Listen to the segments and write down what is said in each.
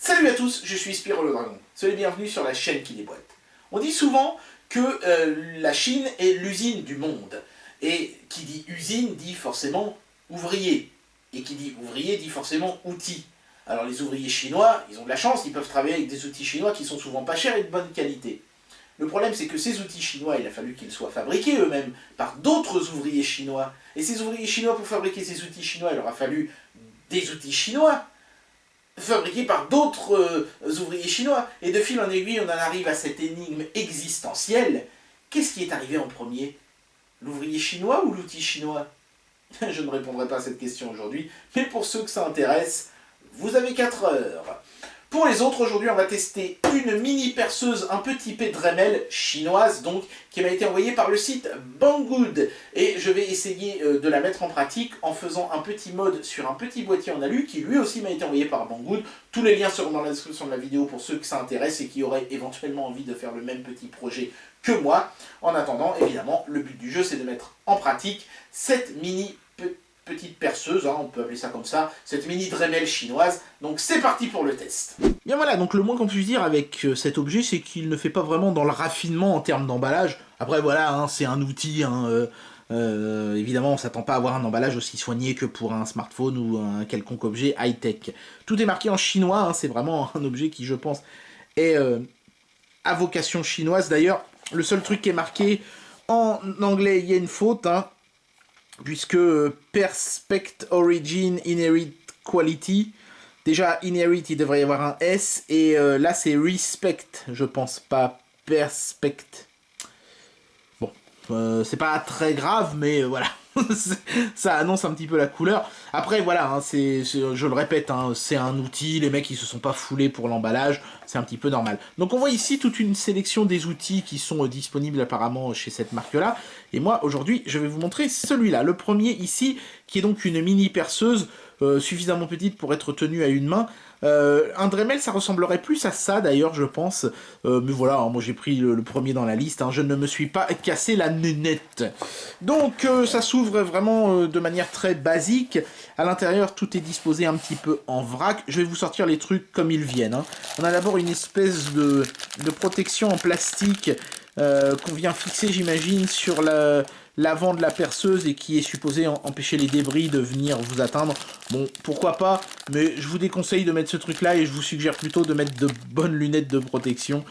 Salut à tous, je suis Spyro le Dragon. Soyez bienvenus sur la chaîne qui déboîte. On dit souvent que la Chine est l'usine du monde. Et qui dit usine dit forcément ouvrier. Et qui dit ouvrier dit forcément outil. Alors les ouvriers chinois, ils ont de la chance, ils peuvent travailler avec des outils chinois qui sont souvent pas chers et de bonne qualité. Le problème c'est que ces outils chinois, il a fallu qu'ils soient fabriqués eux-mêmes par d'autres ouvriers chinois. Et ces ouvriers chinois, pour fabriquer ces outils chinois, il leur a fallu des outils chinois fabriqués par d'autres ouvriers chinois. Et de fil en aiguille, on en arrive à cette énigme existentielle. Qu'est-ce qui est arrivé en premier? L'ouvrier chinois ou l'outil chinois? Je ne répondrai pas à cette question aujourd'hui, mais pour ceux que ça intéresse, vous avez 4 heures. Pour les autres, aujourd'hui, on va tester une mini perceuse un peu typée Dremel, chinoise donc, qui m'a été envoyée par le site Banggood. Et je vais essayer de la mettre en pratique en faisant un petit mode sur un petit boîtier en alu qui lui aussi m'a été envoyé par Banggood. Tous les liens seront dans la description de la vidéo pour ceux que ça intéresse et qui auraient éventuellement envie de faire le même petit projet que moi. En attendant, évidemment, le but du jeu, c'est de mettre en pratique cette mini petite perceuse, hein, on peut appeler ça comme ça, cette mini Dremel chinoise. Donc c'est parti pour le test. Bien voilà, donc le moins qu'on puisse dire avec cet objet, c'est qu'il ne fait pas vraiment dans le raffinement en termes d'emballage. Après voilà, hein, c'est un outil, hein, évidemment on ne s'attend pas à avoir un emballage aussi soigné que pour un smartphone ou un quelconque objet high-tech. Tout est marqué en chinois, hein, c'est vraiment un objet qui je pense est à vocation chinoise. D'ailleurs, le seul truc qui est marqué en anglais, il y a une faute, hein, puisque Perspect Origin Inherit Quality, déjà Inherit il devrait y avoir un S, et là c'est Respect, je pense, pas Perspect. Bon, c'est pas très grave, mais voilà, ça annonce un petit peu la couleur. Après voilà, hein, je le répète, hein, c'est un outil, les mecs ils se sont pas foulés pour l'emballage, c'est un petit peu normal. Donc on voit ici toute une sélection des outils qui sont disponibles apparemment chez cette marque-là. Et moi aujourd'hui je vais vous montrer celui-là, le premier ici, qui est donc une mini perceuse suffisamment petite pour être tenue à une main. Un Dremel ça ressemblerait plus à ça d'ailleurs je pense, mais voilà, hein, moi j'ai pris le premier dans la liste, hein, je ne me suis pas cassé la nénette. Donc ça s'ouvre vraiment de manière très basique. À l'intérieur, tout est disposé un petit peu en vrac. Je vais vous sortir les trucs comme ils viennent, hein. On a d'abord une espèce de protection en plastique qu'on vient fixer, j'imagine, sur l'avant de la perceuse et qui est supposé empêcher les débris de venir vous atteindre. Bon, pourquoi pas, mais je vous déconseille de mettre ce truc-là et je vous suggère plutôt de mettre de bonnes lunettes de protection.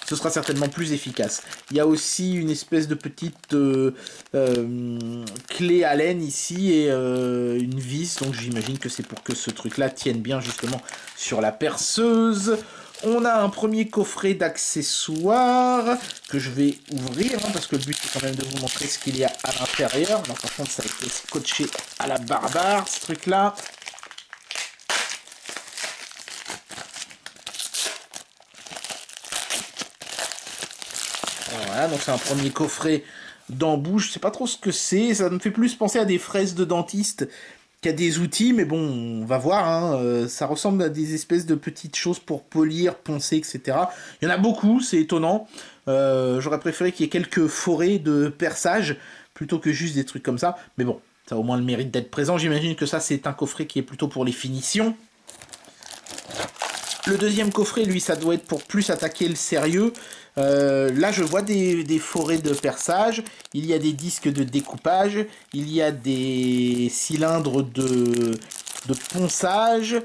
Ce sera certainement plus efficace. Il y a aussi une espèce de petite clé Allen ici et une vis. Donc j'imagine que c'est pour que ce truc-là tienne bien justement sur la perceuse. On a un premier coffret d'accessoires que je vais ouvrir, hein, parce que le but c'est quand même de vous montrer ce qu'il y a à l'intérieur. Donc par contre ça a été scotché à la barbare ce truc-là. Voilà, donc c'est un premier coffret d'embout, je sais pas trop ce que c'est, ça me fait plus penser à des fraises de dentiste qu'à des outils, mais bon, on va voir, hein, ça ressemble à des espèces de petites choses pour polir, poncer, etc. Il y en a beaucoup, c'est étonnant, j'aurais préféré qu'il y ait quelques forêts de perçage, plutôt que juste des trucs comme ça, mais bon, ça a au moins le mérite d'être présent. J'imagine que ça c'est un coffret qui est plutôt pour les finitions. Le deuxième coffret, lui, ça doit être pour plus attaquer le sérieux. Là, je vois des forêts de perçage, il y a des disques de découpage, il y a des cylindres de ponçage,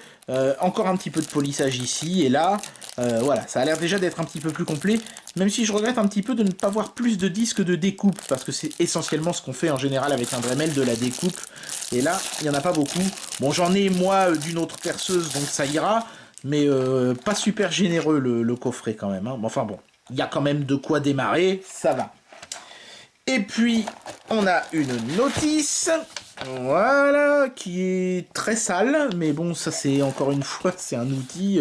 encore un petit peu de polissage ici et là. Voilà, ça a l'air déjà d'être un petit peu plus complet, même si je regrette un petit peu de ne pas voir plus de disques de découpe, parce que c'est essentiellement ce qu'on fait en général avec un Dremel, de la découpe. Et là, il n'y en a pas beaucoup. Bon, j'en ai, moi, d'une autre perceuse, donc ça ira. Mais pas super généreux le coffret quand même, hein. Enfin bon, il y a quand même de quoi démarrer, ça va. Et puis, on a une notice, voilà, qui est très sale, mais bon, ça c'est encore une fois, c'est un outil,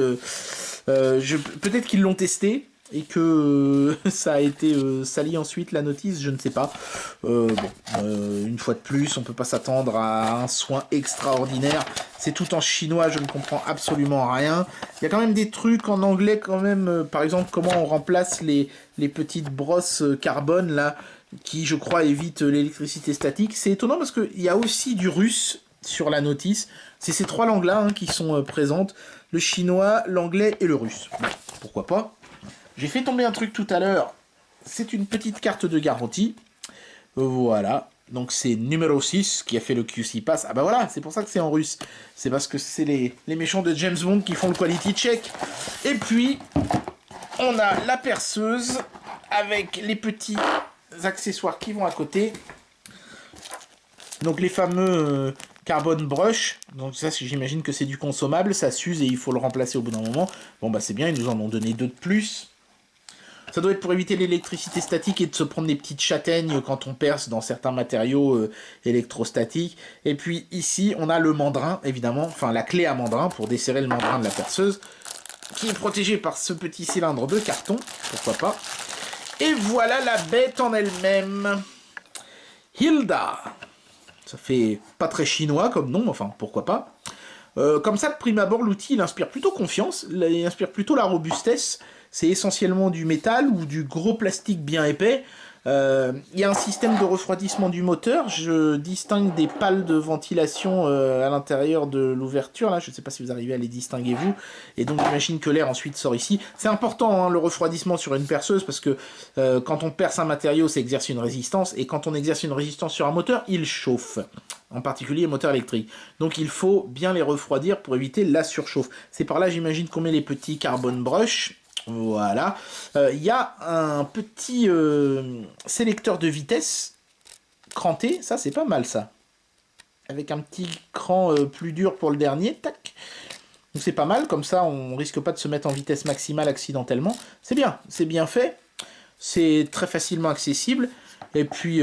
peut-être qu'ils l'ont testé, et que ça a été sali ensuite la notice, je ne sais pas. Une fois de plus, on peut pas s'attendre à un soin extraordinaire. C'est tout en chinois, je ne comprends absolument rien. Il y a quand même des trucs en anglais quand même, par exemple comment on remplace les petites brosses carbone là, qui je crois évitent l'électricité statique. C'est étonnant parce qu'il y a aussi du russe sur la notice. C'est ces 3 langues-là hein, qui sont présentes. Le chinois, l'anglais et le russe. Bon, pourquoi pas. J'ai fait tomber un truc tout à l'heure. C'est une petite carte de garantie. Voilà. Donc c'est numéro 6 qui a fait le QC Pass. Ah bah voilà, c'est pour ça que c'est en russe. C'est parce que c'est les méchants de James Bond qui font le quality check. Et puis, on a la perceuse avec les petits accessoires qui vont à côté. Donc les fameux carbon brush. Donc ça, j'imagine que c'est du consommable. Ça s'use et il faut le remplacer au bout d'un moment. Bon bah c'est bien, ils nous en ont donné 2 de plus. Ça doit être pour éviter l'électricité statique et de se prendre des petites châtaignes quand on perce dans certains matériaux électrostatiques. Et puis ici, on a le mandrin, évidemment, enfin la clé à mandrin pour desserrer le mandrin de la perceuse, qui est protégé par ce petit cylindre de carton, pourquoi pas. Et voilà la bête en elle-même. Hilda. Ça fait pas très chinois comme nom, enfin pourquoi pas. Comme ça, de prime abord, l'outil, il inspire plutôt confiance, il inspire plutôt la robustesse. C'est essentiellement du métal ou du gros plastique bien épais. Il y a un système de refroidissement du moteur. Je distingue des pales de ventilation à l'intérieur de l'ouverture. Là, je ne sais pas si vous arrivez à les distinguer, vous. Et donc, j'imagine que l'air ensuite sort ici. C'est important, hein, le refroidissement sur une perceuse, parce que quand on perce un matériau, ça exerce une résistance. Et quand on exerce une résistance sur un moteur, il chauffe. En particulier les moteurs électriques. Donc, il faut bien les refroidir pour éviter la surchauffe. C'est par là, j'imagine, qu'on met les petits carbon brush. Voilà. Il y a un petit sélecteur de vitesse cranté. Ça, c'est pas mal, ça. Avec un petit cran plus dur pour le dernier. Tac. Donc, c'est pas mal. Comme ça, on risque pas de se mettre en vitesse maximale accidentellement. C'est bien. C'est bien fait. C'est très facilement accessible. Et puis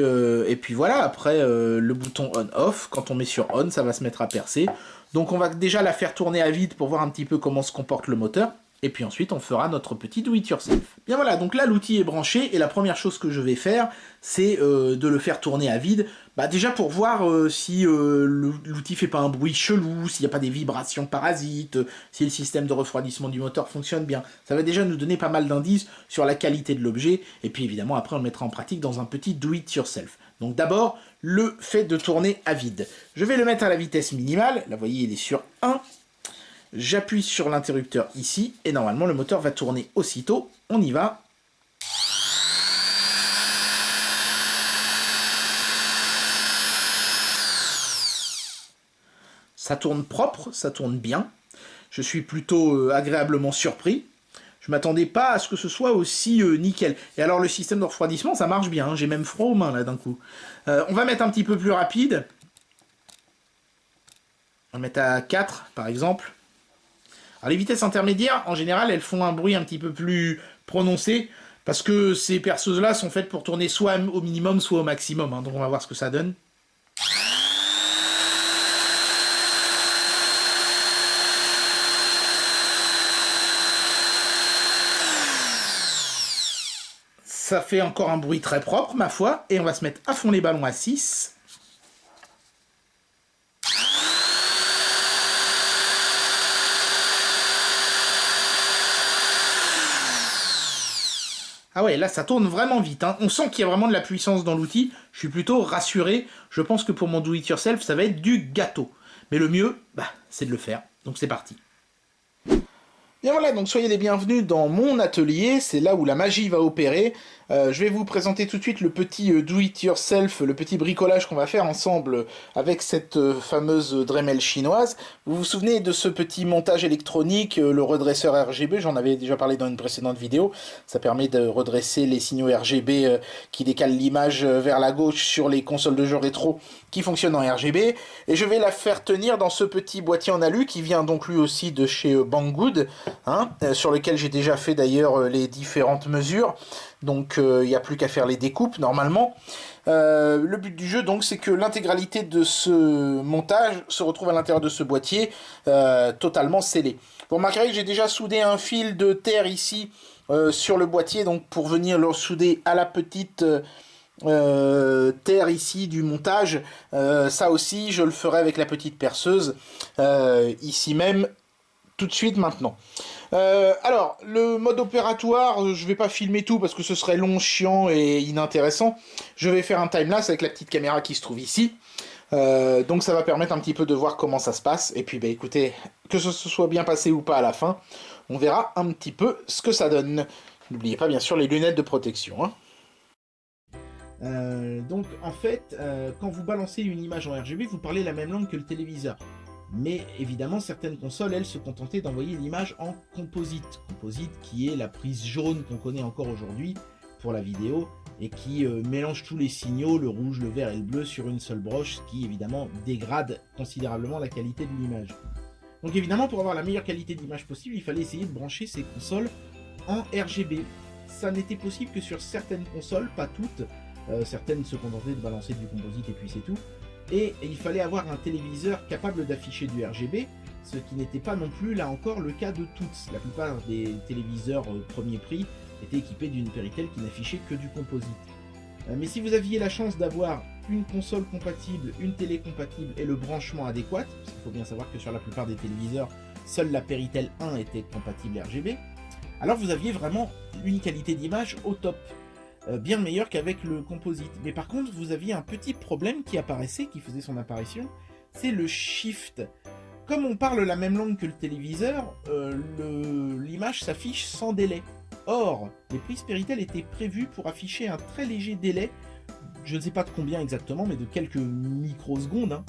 voilà. Après, le bouton on-off. Quand on met sur on, ça va se mettre à percer. Donc, on va déjà la faire tourner à vide pour voir un petit peu comment se comporte le moteur. Et puis ensuite, on fera notre petit do-it-yourself. Bien voilà, donc là, l'outil est branché. Et la première chose que je vais faire, c'est de le faire tourner à vide. Bah, déjà pour voir si l'outil fait pas un bruit chelou, s'il n'y a pas des vibrations parasites, si le système de refroidissement du moteur fonctionne bien. Ça va déjà nous donner pas mal d'indices sur la qualité de l'objet. Et puis évidemment, après, on le mettra en pratique dans un petit do-it-yourself. Donc d'abord, le fait de tourner à vide. Je vais le mettre à la vitesse minimale. Là, vous voyez, il est sur 1. J'appuie sur l'interrupteur ici, et normalement le moteur va tourner aussitôt. On y va. Ça tourne propre, ça tourne bien. Je suis plutôt agréablement surpris. Je m'attendais pas à ce que ce soit aussi nickel. Et alors le système de refroidissement, ça marche bien. Hein. J'ai même froid aux mains là d'un coup. On va mettre un petit peu plus rapide. On va mettre à 4 par exemple. Alors les vitesses intermédiaires, en général, elles font un bruit un petit peu plus prononcé, parce que ces perceuses-là sont faites pour tourner soit au minimum, soit au maximum. Hein. Donc on va voir ce que ça donne. Ça fait encore un bruit très propre, ma foi, et on va se mettre à fond les ballons à 6. Ah ouais, là ça tourne vraiment vite, hein. On sent qu'il y a vraiment de la puissance dans l'outil. Je suis plutôt rassuré. Je pense que pour mon do-it-yourself, ça va être du gâteau. Mais le mieux, c'est de le faire. Donc c'est parti. Bien voilà, donc soyez les bienvenus dans mon atelier, c'est là où la magie va opérer. Je vais vous présenter tout de suite le petit do-it-yourself, le petit bricolage qu'on va faire ensemble avec cette fameuse Dremel chinoise. Vous vous souvenez de ce petit montage électronique, le redresseur RGB, j'en avais déjà parlé dans une précédente vidéo. Ça permet de redresser les signaux RGB qui décalent l'image vers la gauche sur les consoles de jeux rétro qui fonctionnent en RGB. Et je vais la faire tenir dans ce petit boîtier en alu qui vient donc lui aussi de chez Banggood, hein, sur lequel j'ai déjà fait d'ailleurs les différentes mesures. Donc il n'y a plus qu'à faire les découpes normalement. Le but du jeu donc c'est que l'intégralité de ce montage se retrouve à l'intérieur de ce boîtier totalement scellé. Vous remarquerez que j'ai déjà soudé un fil de terre ici sur le boîtier, donc pour venir le souder à la petite terre ici du montage. Ça aussi je le ferai avec la petite perceuse ici même tout de suite maintenant. Alors, le mode opératoire, je vais pas filmer tout parce que ce serait long, chiant et inintéressant. Je vais faire un timelapse avec la petite caméra qui se trouve ici. Donc ça va permettre un petit peu de voir comment ça se passe. Et puis bah écoutez, que ce soit bien passé ou pas à la fin, on verra un petit peu ce que ça donne. N'oubliez pas bien sûr les lunettes de protection. Hein. Donc en fait, quand vous balancez une image en RGB, vous parlez la même langue que le téléviseur. Mais évidemment, certaines consoles, elles, se contentaient d'envoyer l'image en composite. Composite qui est la prise jaune qu'on connaît encore aujourd'hui pour la vidéo et qui mélange tous les signaux, le rouge, le vert et le bleu, sur une seule broche, ce qui évidemment dégrade considérablement la qualité de l'image. Donc évidemment, pour avoir la meilleure qualité d'image possible, il fallait essayer de brancher ces consoles en RGB. Ça n'était possible que sur certaines consoles, pas toutes. Certaines se contentaient de balancer du composite et puis c'est tout. Et il fallait avoir un téléviseur capable d'afficher du RGB, ce qui n'était pas non plus, là encore, le cas de toutes. La plupart des téléviseurs premier prix étaient équipés d'une Péritel qui n'affichait que du composite. Mais si vous aviez la chance d'avoir une console compatible, une télé compatible et le branchement adéquat, parce qu'il faut bien savoir que sur la plupart des téléviseurs, seule la Péritel 1 était compatible RGB, alors vous aviez vraiment une qualité d'image au top. Bien meilleur qu'avec le composite. Mais par contre, vous aviez un petit problème qui apparaissait, qui faisait son apparition, c'est le shift. Comme on parle la même langue que le téléviseur, l'image s'affiche sans délai. Or, les prises Péritel étaient prévues pour afficher un très léger délai, je ne sais pas de combien exactement, mais de quelques microsecondes,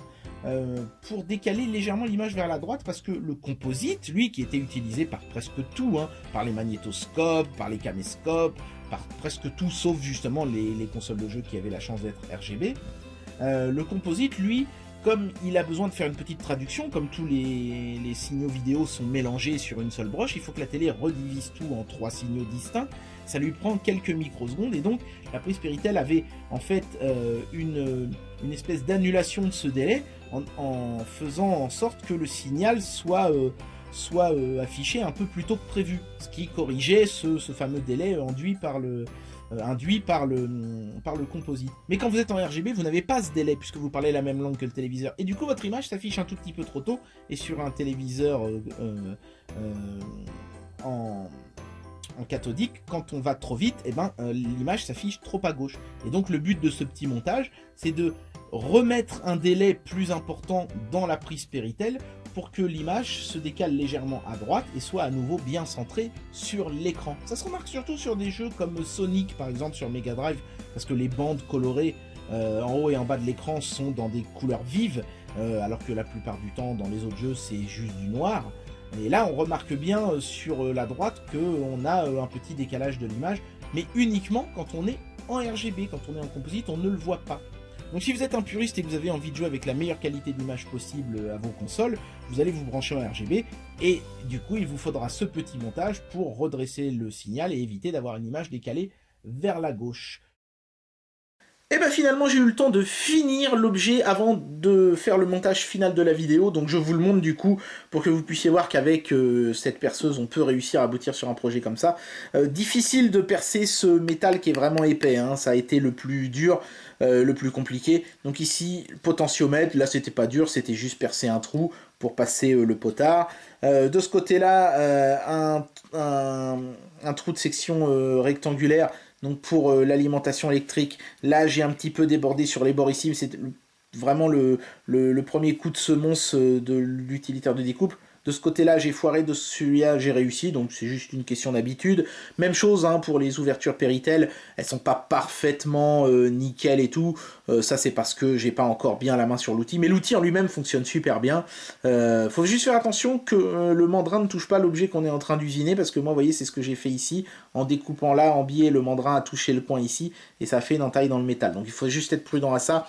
hein, pour décaler légèrement l'image vers la droite, parce que le composite, lui, qui était utilisé par presque tout, hein, par les magnétoscopes, par les caméscopes, par presque tout, sauf justement les consoles de jeu qui avaient la chance d'être RGB, le composite, lui, comme il a besoin de faire une petite traduction, comme tous les signaux vidéo sont mélangés sur une seule broche, il faut que la télé redivise tout en 3 signaux distincts, ça lui prend quelques microsecondes, et donc la prise Péritel avait en fait une espèce d'annulation de ce délai, en faisant en sorte que le signal soit affiché un peu plus tôt que prévu, ce qui corrigeait ce fameux délai induit par le composite. Mais quand vous êtes en RGB, vous n'avez pas ce délai, puisque vous parlez la même langue que le téléviseur. Et du coup, votre image s'affiche un tout petit peu trop tôt, et sur un téléviseur en cathodique, quand on va trop vite, l'image s'affiche trop à gauche. Et donc le but de ce petit montage, c'est de remettre un délai plus important dans la prise Péritel pour que l'image se décale légèrement à droite et soit à nouveau bien centrée sur l'écran. Ça se remarque surtout sur des jeux comme Sonic par exemple sur Mega Drive, parce que les bandes colorées en haut et en bas de l'écran sont dans des couleurs vives, alors que la plupart du temps dans les autres jeux c'est juste du noir. Et là on remarque bien sur la droite qu'on a un petit décalage de l'image, mais uniquement quand on est en RGB, quand on est en composite on ne le voit pas. Donc si vous êtes un puriste et que vous avez envie de jouer avec la meilleure qualité d'image possible à vos consoles, vous allez vous brancher en RGB, et du coup il vous faudra ce petit montage pour redresser le signal et éviter d'avoir une image décalée vers la gauche. Et bien finalement j'ai eu le temps de finir l'objet avant de faire le montage final de la vidéo, donc je vous le montre du coup pour que vous puissiez voir qu'avec cette perceuse on peut réussir à aboutir sur un projet comme ça. Difficile de percer ce métal qui est vraiment épais, hein. Ça a été le plus dur, le plus compliqué. Donc ici potentiomètre, là c'était pas dur, c'était juste percer un trou pour passer le potard. De ce côté là un trou de section rectangulaire, donc pour l'alimentation électrique. Là j'ai un petit peu débordé sur les bords ici, mais c'est vraiment le premier coup de semonce de l'utilitaire de découpe. De ce côté-là, j'ai foiré, de celui-là, j'ai réussi, donc c'est juste une question d'habitude. Même chose hein, pour les ouvertures Péritel, elles sont pas parfaitement nickel et tout. Ça, c'est parce que j'ai pas encore bien la main sur l'outil, mais l'outil en lui-même fonctionne super bien. Faut juste faire attention que le mandrin ne touche pas l'objet qu'on est en train d'usiner, parce que moi, vous voyez, c'est ce que j'ai fait ici. En découpant là, en biais, le mandrin a touché le coin ici, et ça fait une entaille dans le métal. Donc il faut juste être prudent à ça.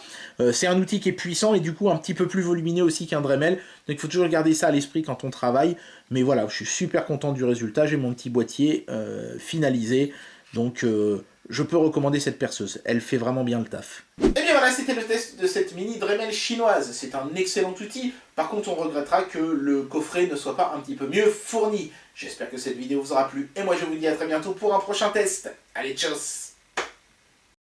C'est un outil qui est puissant, et du coup un petit peu plus volumineux aussi qu'un Dremel. Donc il faut toujours garder ça à l'esprit quand on travaille. Mais voilà, je suis super content du résultat. J'ai mon petit boîtier finalisé. Donc je peux recommander cette perceuse. Elle fait vraiment bien le taf. Et bien voilà, c'était le test de cette mini Dremel chinoise. C'est un excellent outil. Par contre, on regrettera que le coffret ne soit pas un petit peu mieux fourni. J'espère que cette vidéo vous aura plu. Et moi, je vous dis à très bientôt pour un prochain test. Allez, tchuss!